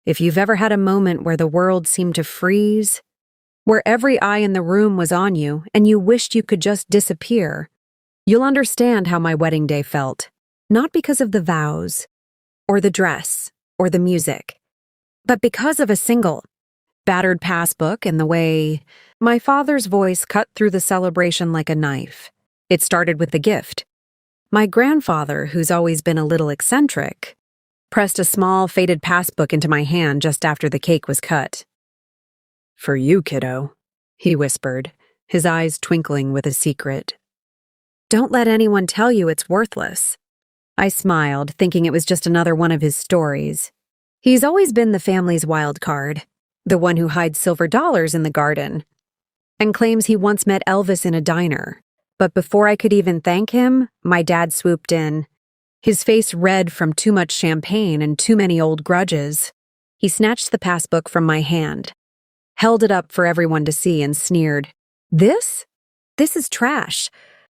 if you've ever had a moment where the world seemed to freeze, where every eye in the room was on you and you wished you could just disappear, you'll understand how my wedding day felt. Not because of the vows, or the dress, or the music, but because of a single, battered passbook and the way my father's voice cut through the celebration like a knife. It started with the gift. My grandfather, who's always been a little eccentric, pressed a small, faded passbook into my hand just after the cake was cut. "For you, kiddo," he whispered, his eyes twinkling with a secret. "Don't let anyone tell you it's worthless." I smiled, thinking it was just another one of his stories. He's always been the family's wild card, the one who hides silver dollars in the garden, and claims he once met Elvis in a diner. But before I could even thank him, my dad swooped in, his face red from too much champagne and too many old grudges. He snatched the passbook from my hand, held it up for everyone to see, and sneered, "This? This is trash.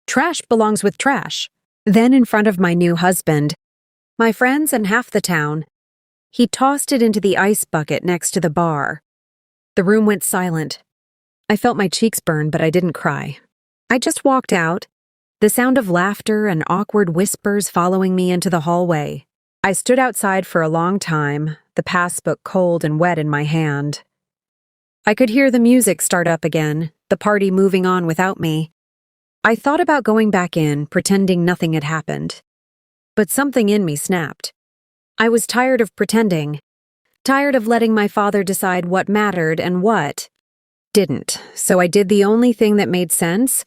Trash belongs with trash." Then, in front of my new husband, my friends, and half the town, he tossed it into the ice bucket next to the bar. The room went silent. I felt my cheeks burn, but I didn't cry. I just walked out, the sound of laughter and awkward whispers following me into the hallway. I stood outside for a long time, the passbook cold and wet in my hand. I could hear the music start up again, the party moving on without me. I thought about going back in, pretending nothing had happened. But something in me snapped. I was tired of pretending, tired of letting my father decide what mattered and what didn't. So I did the only thing that made sense.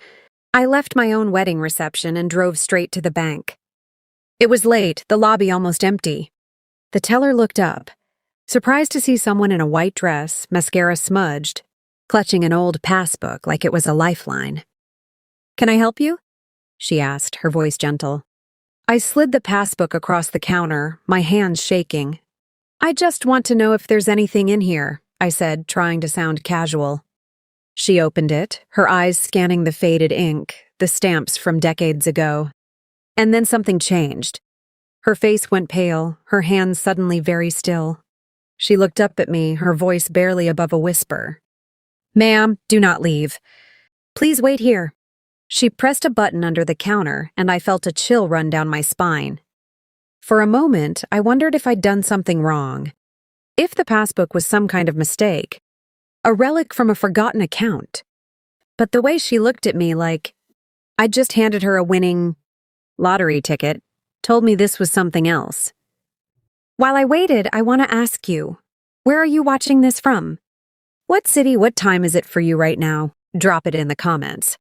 I left my own wedding reception and drove straight to the bank. It was late, the lobby almost empty. The teller looked up, surprised to see someone in a white dress, mascara smudged, clutching an old passbook like it was a lifeline. "Can I help you?" she asked, her voice gentle. I slid the passbook across the counter, my hands shaking. "I just want to know if there's anything in here," I said, trying to sound casual. She opened it, her eyes scanning the faded ink, the stamps from decades ago. And then something changed. Her face went pale, her hands suddenly very still. She looked up at me, her voice barely above a whisper. "Ma'am, do not leave. Please wait here." She pressed a button under the counter, and I felt a chill run down my spine. For a moment, I wondered if I'd done something wrong. If the passbook was some kind of mistake, a relic from a forgotten account. But the way she looked at me like I'd just handed her a winning lottery ticket told me this was something else. "While I waited, I want to ask you, where are you watching this from? What city, what time is it for you right now? Drop it in the comments.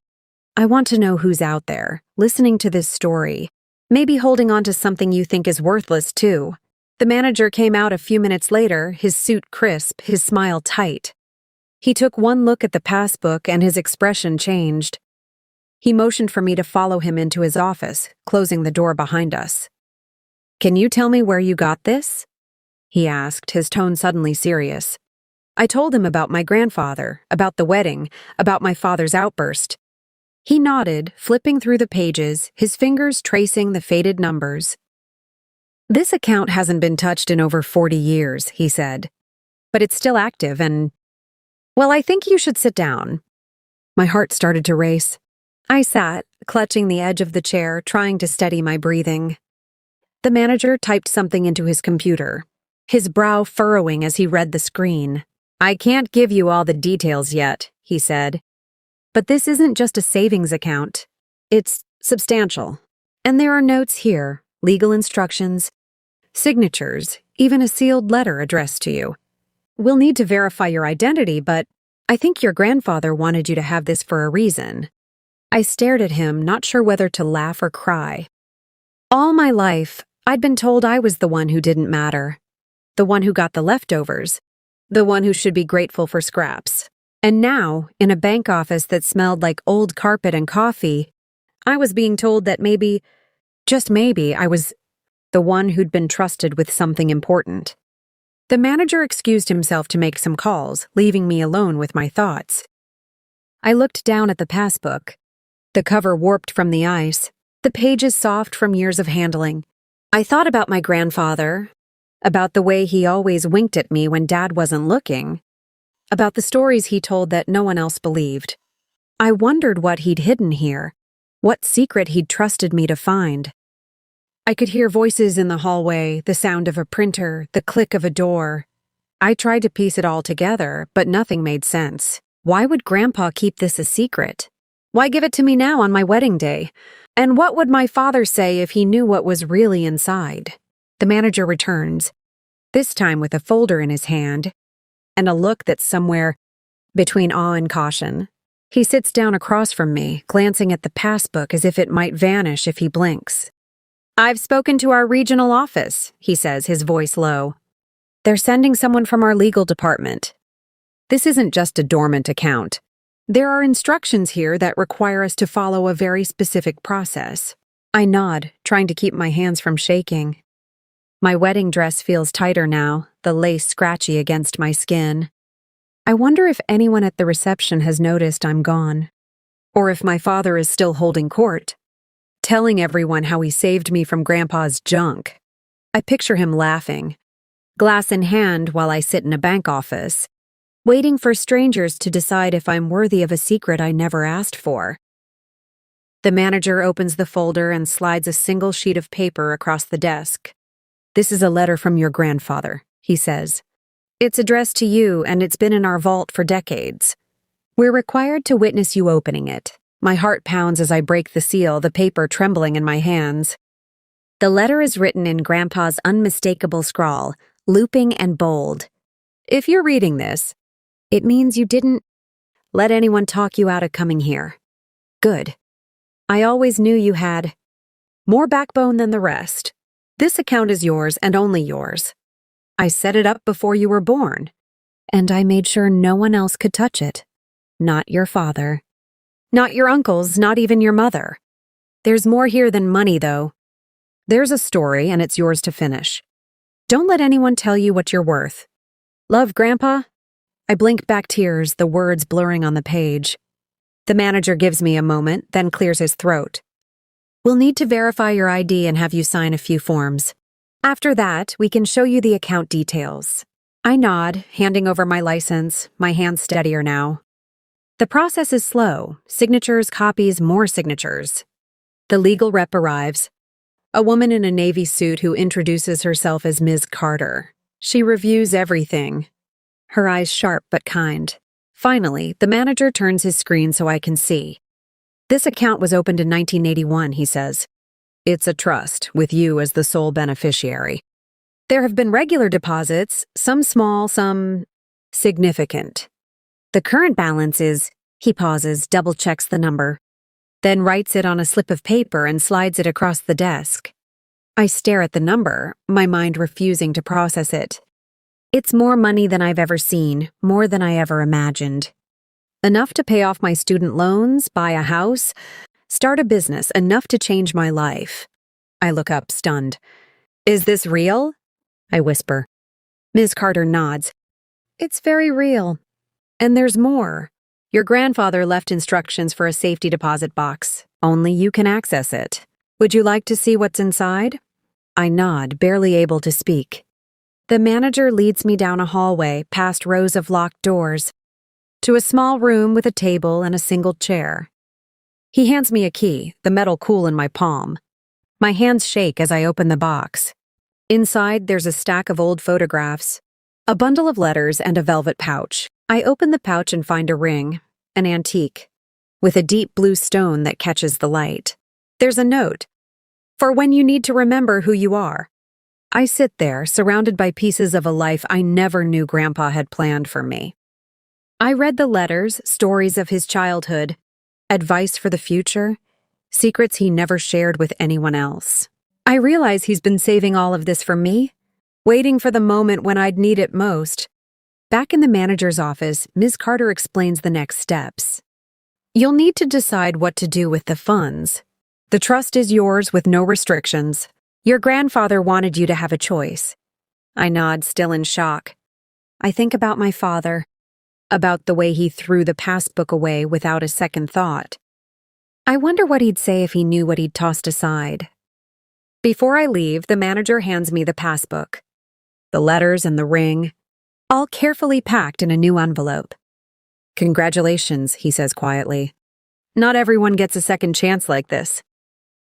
I want to know who's out there, listening to this story, maybe holding on to something you think is worthless too." The manager came out a few minutes later, his suit crisp, his smile tight. He took one look at the passbook and his expression changed. He motioned for me to follow him into his office, closing the door behind us. "Can you tell me where you got this?" he asked, his tone suddenly serious. I told him about my grandfather, about the wedding, about my father's outburst. He nodded, flipping through the pages, his fingers tracing the faded numbers. "This account hasn't been touched in over 40 years, he said. "But it's still active and, well, I think you should sit down." My heart started to race. I sat, clutching the edge of the chair, trying to steady my breathing. The manager typed something into his computer, his brow furrowing as he read the screen. "I can't give you all the details yet," he said. "But this isn't just a savings account. It's substantial. And there are notes here, legal instructions, signatures, even a sealed letter addressed to you. We'll need to verify your identity, but I think your grandfather wanted you to have this for a reason." I stared at him, not sure whether to laugh or cry. All my life, I'd been told I was the one who didn't matter, the one who got the leftovers, the one who should be grateful for scraps. And now, in a bank office that smelled like old carpet and coffee, I was being told that maybe, just maybe, I was the one who'd been trusted with something important. The manager excused himself to make some calls, leaving me alone with my thoughts. I looked down at the passbook. The cover warped from the ice, the pages soft from years of handling. I thought about my grandfather, about the way he always winked at me when Dad wasn't looking, about the stories he told that no one else believed. I wondered what he'd hidden here, what secret he'd trusted me to find. I could hear voices in the hallway, the sound of a printer, the click of a door. I tried to piece it all together, but nothing made sense. Why would Grandpa keep this a secret? Why give it to me now on my wedding day? And what would my father say if he knew what was really inside? The manager returns, this time with a folder in his hand, and a look that's somewhere between awe and caution. He sits down across from me, glancing at the passbook as if it might vanish if he blinks. "I've spoken to our regional office," he says, his voice low. "They're sending someone from our legal department. This isn't just a dormant account. There are instructions here that require us to follow a very specific process." I nod, trying to keep my hands from shaking. My wedding dress feels tighter now, the lace scratchy against my skin. I wonder if anyone at the reception has noticed I'm gone, or if my father is still holding court, telling everyone how he saved me from Grandpa's junk. I picture him laughing, glass in hand while I sit in a bank office, waiting for strangers to decide if I'm worthy of a secret I never asked for. The manager opens the folder and slides a single sheet of paper across the desk. "This is a letter from your grandfather," he says. "It's addressed to you, and it's been in our vault for decades. We're required to witness you opening it." My heart pounds as I break the seal, the paper trembling in my hands. The letter is written in Grandpa's unmistakable scrawl, looping and bold. "If you're reading this, it means you didn't let anyone talk you out of coming here. Good. I always knew you had more backbone than the rest. This account is yours and only yours. I set it up before you were born, and I made sure no one else could touch it. Not your father. Not your uncles, not even your mother. There's more here than money, though. There's a story, and it's yours to finish. Don't let anyone tell you what you're worth. Love, Grandpa." I blink back tears, the words blurring on the page. The manager gives me a moment, then clears his throat. "We'll need to verify your ID and have you sign a few forms. After that, we can show you the account details." I nod, handing over my license, my hands steadier now. The process is slow. Signatures, copies, more signatures. The legal rep arrives. A woman in a navy suit who introduces herself as Ms. Carter. She reviews everything, her eyes sharp but kind. Finally, the manager turns his screen so I can see. "This account was opened in 1981, he says. "It's a trust, with you as the sole beneficiary. There have been regular deposits, some small, some significant. The current balance is," he pauses, double-checks the number, then writes it on a slip of paper and slides it across the desk. I stare at the number, my mind refusing to process it. It's more money than I've ever seen, more than I ever imagined. Enough to pay off my student loans, buy a house, start a business, enough to change my life. I look up, stunned. "Is this real?" I whisper. Ms. Carter nods. "It's very real. And there's more. Your grandfather left instructions for a safety deposit box. Only you can access it. Would you like to see what's inside?" I nod, barely able to speak. The manager leads me down a hallway, past rows of locked doors, to a small room with a table and a single chair. He hands me a key, the metal cool in my palm. My hands shake as I open the box. Inside, there's a stack of old photographs, a bundle of letters, and a velvet pouch. I open the pouch and find a ring, an antique, with a deep blue stone that catches the light. There's a note, "For when you need to remember who you are." I sit there, surrounded by pieces of a life I never knew Grandpa had planned for me. I read the letters, stories of his childhood, advice for the future, secrets he never shared with anyone else. I realize he's been saving all of this for me, waiting for the moment when I'd need it most. Back in the manager's office, Ms. Carter explains the next steps. "You'll need to decide what to do with the funds. The trust is yours with no restrictions. Your grandfather wanted you to have a choice." I nod, still in shock. I think about my father, about the way he threw the passbook away without a second thought. I wonder what he'd say if he knew what he'd tossed aside. Before I leave, the manager hands me the passbook. the letters, and the ring, all carefully packed in a new envelope. "Congratulations," he says quietly. "Not everyone gets a second chance like this."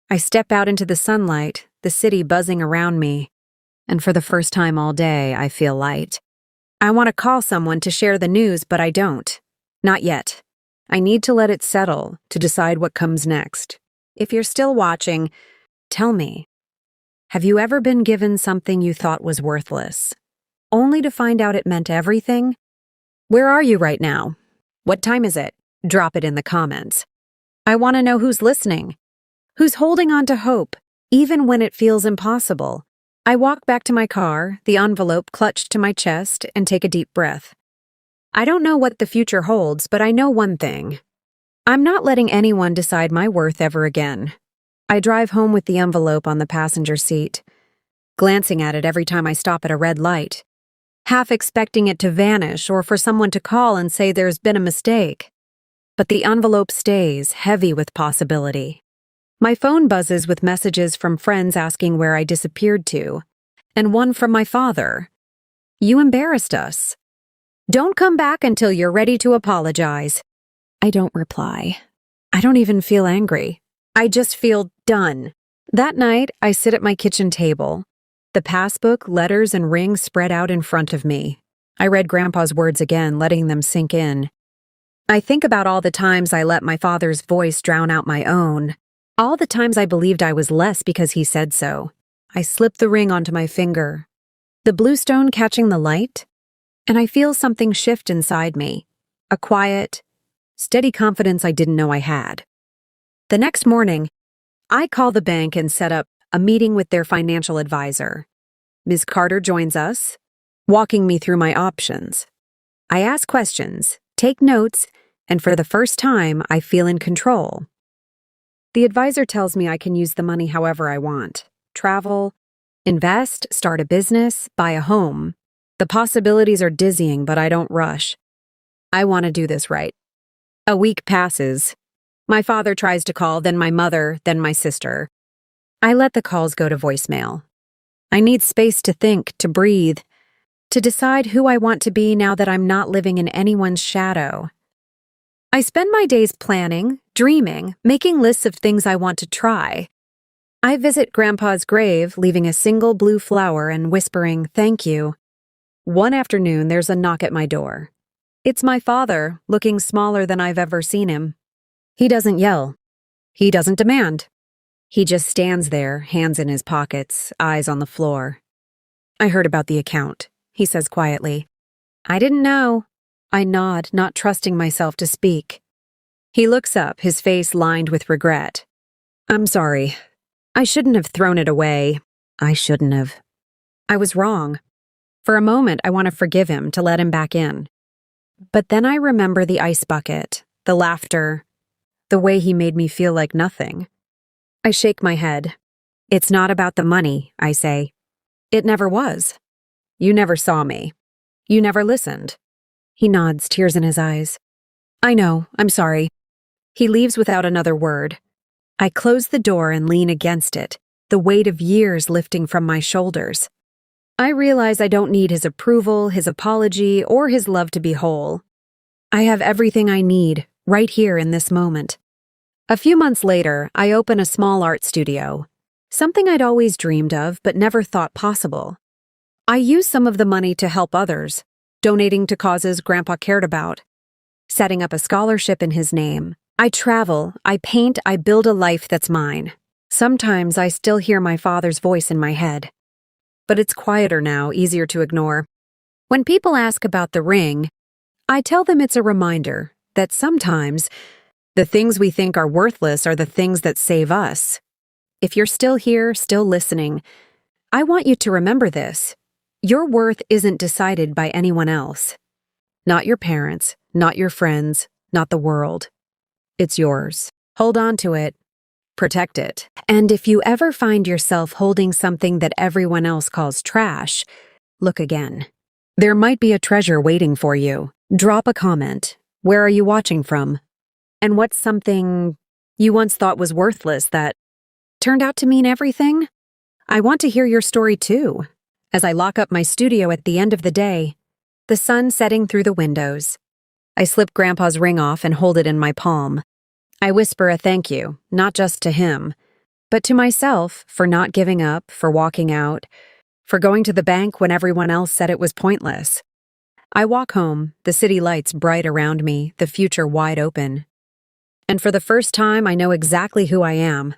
I step out into the sunlight, the city buzzing around me, and for the first time all day, I feel light. I want to call someone to share the news, but I don't. Not yet. I need to let it settle to decide what comes next. If you're still watching, tell me, have you ever been given something you thought was worthless, only to find out it meant everything? Where are you right now? What time is it? Drop it in the comments. I want to know who's listening, who's holding on to hope, even when it feels impossible. I walk back to my car, the envelope clutched to my chest, and take a deep breath. I don't know what the future holds, but I know one thing. I'm not letting anyone decide my worth ever again. I drive home with the envelope on the passenger seat, glancing at it every time I stop at a red light, half expecting it to vanish or for someone to call and say there's been a mistake. But the envelope stays, heavy with possibility. My phone buzzes with messages from friends asking where I disappeared to, and one from my father. "You embarrassed us. Don't come back until you're ready to apologize." I don't reply. I don't even feel angry. I just feel done. That night, I sit at my kitchen table. The passbook, letters, and ring spread out in front of me. I read Grandpa's words again, letting them sink in. I think about all the times I let my father's voice drown out my own. All the times I believed I was less because he said so. I slip the ring onto my finger, the blue stone catching the light, and I feel something shift inside me, a quiet, steady confidence I didn't know I had. The next morning, I call the bank and set up a meeting with their financial advisor. Ms. Carter joins us, walking me through my options. I ask questions, take notes, and for the first time, I feel in control. The advisor tells me I can use the money however I want. Travel, invest, start a business, buy a home. The possibilities are dizzying, but I don't rush. I want to do this right. A week passes. My father tries to call, then my mother, then my sister. I let the calls go to voicemail. I need space to think, to breathe, to decide who I want to be now that I'm not living in anyone's shadow. I spend my days planning, dreaming, making lists of things I want to try. I visit Grandpa's grave, leaving a single blue flower and whispering, "Thank you." One afternoon, there's a knock at my door. It's my father, looking smaller than I've ever seen him. He doesn't yell. He doesn't demand. He just stands there, hands in his pockets, eyes on the floor. "I heard about the account," he says quietly. "I didn't know." I nod, not trusting myself to speak. He looks up, his face lined with regret. "I'm sorry. I shouldn't have thrown it away. I shouldn't have. I was wrong." For a moment, I want to forgive him, to let him back in. But then I remember the ice bucket, the laughter, the way he made me feel like nothing. I shake my head. "It's not about the money," I say. "It never was. You never saw me. You never listened." He nods, tears in his eyes. "I know, I'm sorry." He leaves without another word. I close the door and lean against it, the weight of years lifting from my shoulders. I realize I don't need his approval, his apology, or his love to be whole. I have everything I need, right here in this moment. A few months later, I open a small art studio, something I'd always dreamed of but never thought possible. I use some of the money to help others, donating to causes Grandpa cared about, setting up a scholarship in his name. I travel, I paint, I build a life that's mine. Sometimes I still hear my father's voice in my head. But it's quieter now, easier to ignore. When people ask about the ring, I tell them it's a reminder that sometimes the things we think are worthless are the things that save us. If you're still here, still listening, I want you to remember this. Your worth isn't decided by anyone else. Not your parents, not your friends, not the world. It's yours. Hold on to it. Protect it. And if you ever find yourself holding something that everyone else calls trash, look again. There might be a treasure waiting for you. Drop a comment. Where are you watching from? And what's something you once thought was worthless that turned out to mean everything? I want to hear your story too. As I lock up my studio at the end of the day, the sun setting through the windows, I slip Grandpa's ring off and hold it in my palm. I whisper a thank you, not just to him, but to myself for not giving up, for walking out, for going to the bank when everyone else said it was pointless. I walk home, the city lights bright around me, the future wide open. And for the first time, I know exactly who I am,